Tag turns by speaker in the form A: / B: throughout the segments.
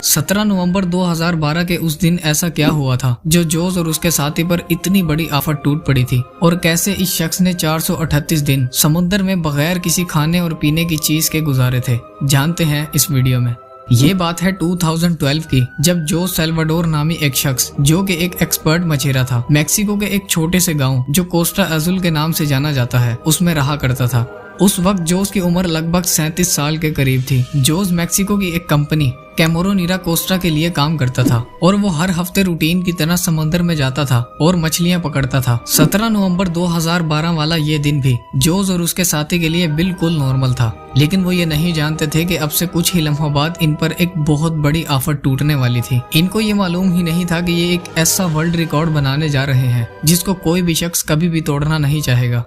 A: 17 नवंबर 2012 के उस दिन ऐसा क्या हुआ था जो जोस और उसके साथी पर इतनी बड़ी आफत टूट पड़ी थी, और कैसे इस शख्स ने 438 दिन समुद्र में बगैर किसी खाने और पीने की चीज के गुजारे थे, जानते हैं इस वीडियो में। ये बात है 2012 की, जब जोस सैल्वाडोर नामी एक शख्स जो कि एक एक्सपर्ट मछेरा था, मैक्सिको के एक छोटे से गांव जो कोस्टा अजुल के नाम से जाना जाता है उसमें रहा करता था। उस वक्त जोस की उम्र लगभग 37 साल के करीब थी। जोस मैक्सिको की एक कंपनी कैमोरोनिरा कोस्टा के लिए काम करता था और वो हर हफ्ते रूटीन की तरह समुद्र में जाता था और मछलियां पकड़ता था। 17 नवंबर 2012 वाला ये दिन भी जोस और उसके साथी के लिए बिल्कुल नॉर्मल था, लेकिन वो ये नहीं जानते थे कि अब से कुछ ही लम्हों बाद इन पर एक बहुत बड़ी आफत टूटने वाली थी। इनको ये मालूम ही नहीं था कि ये एक ऐसा वर्ल्ड रिकॉर्ड बनाने जा रहे हैं जिसको कोई भी शख्स कभी भी तोड़ना नहीं चाहेगा।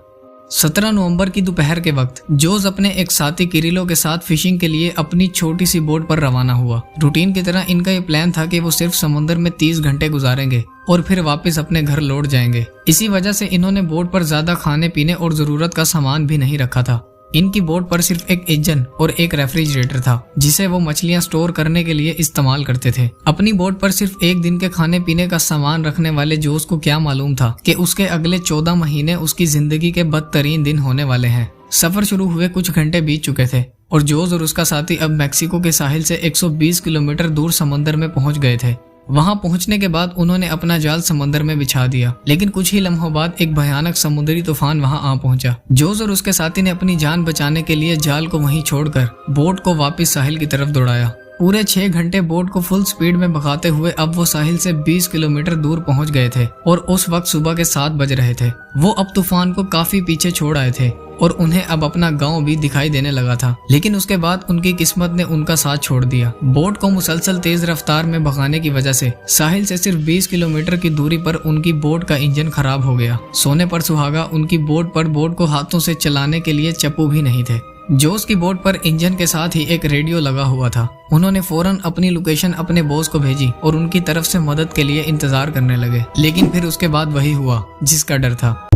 A: 17 नवंबर की दोपहर के वक्त जोस अपने एक साथी किरिलो के साथ फिशिंग के लिए अपनी छोटी सी बोट पर रवाना हुआ। रूटीन की तरह इनका ये प्लान था कि वो सिर्फ समुद्र में 30 घंटे गुजारेंगे और फिर वापस अपने घर लौट जाएंगे। इसी वजह से इन्होंने बोट पर ज्यादा खाने पीने और जरूरत का सामान भी नहीं रखा था। इनकी बोट पर सिर्फ एक इंजन और एक रेफ्रिजरेटर था जिसे वो मछलियां स्टोर करने के लिए इस्तेमाल करते थे। अपनी बोट पर सिर्फ एक दिन के खाने पीने का सामान रखने वाले जोस को क्या मालूम था कि उसके अगले 14 महीने उसकी जिंदगी के बदतरीन दिन होने वाले हैं। सफर शुरू हुए कुछ घंटे बीत चुके थे और जोस और उसका साथी अब मैक्सिको के साहिल से 120 किलोमीटर दूर समुद्र में पहुंच गए थे। वहां पहुंचने के बाद उन्होंने अपना जाल समुद्र में बिछा दिया, लेकिन कुछ ही लम्हों बाद एक भयानक समुद्री तूफान वहां आ पहुंचा। जोस और उसके साथी ने अपनी जान बचाने के लिए जाल को वहीं छोड़कर बोट को वापस साहिल की तरफ दौड़ाया। पूरे 6 घंटे बोट को फुल स्पीड में भगाते हुए अब वो साहिल से 20 किलोमीटर दूर पहुंच गए थे और उस वक्त सुबह के 7 बज रहे थे। वो अब तूफान को काफी पीछे छोड़ आए थे और उन्हें अब अपना गांव भी दिखाई देने लगा था, लेकिन उसके बाद उनकी किस्मत ने उनका साथ छोड़ दिया। बोट को मुसलसल तेज रफ्तार में भगाने की वजह से साहिल से सिर्फ 20 किलोमीटर की दूरी पर उनकी बोट का इंजन खराब हो गया। सोने पर सुहागा, उनकी बोट पर बोट को हाथों से चलाने के लिए चप्पू भी नहीं थे। जोस की बोट पर इंजन के साथ ही एक रेडियो लगा हुआ था। उन्होंने फौरन अपनी लोकेशन अपने बॉस को भेजी और उनकी तरफ से मदद के लिए इंतजार करने लगे, लेकिन फिर उसके बाद वही हुआ जिसका डर था।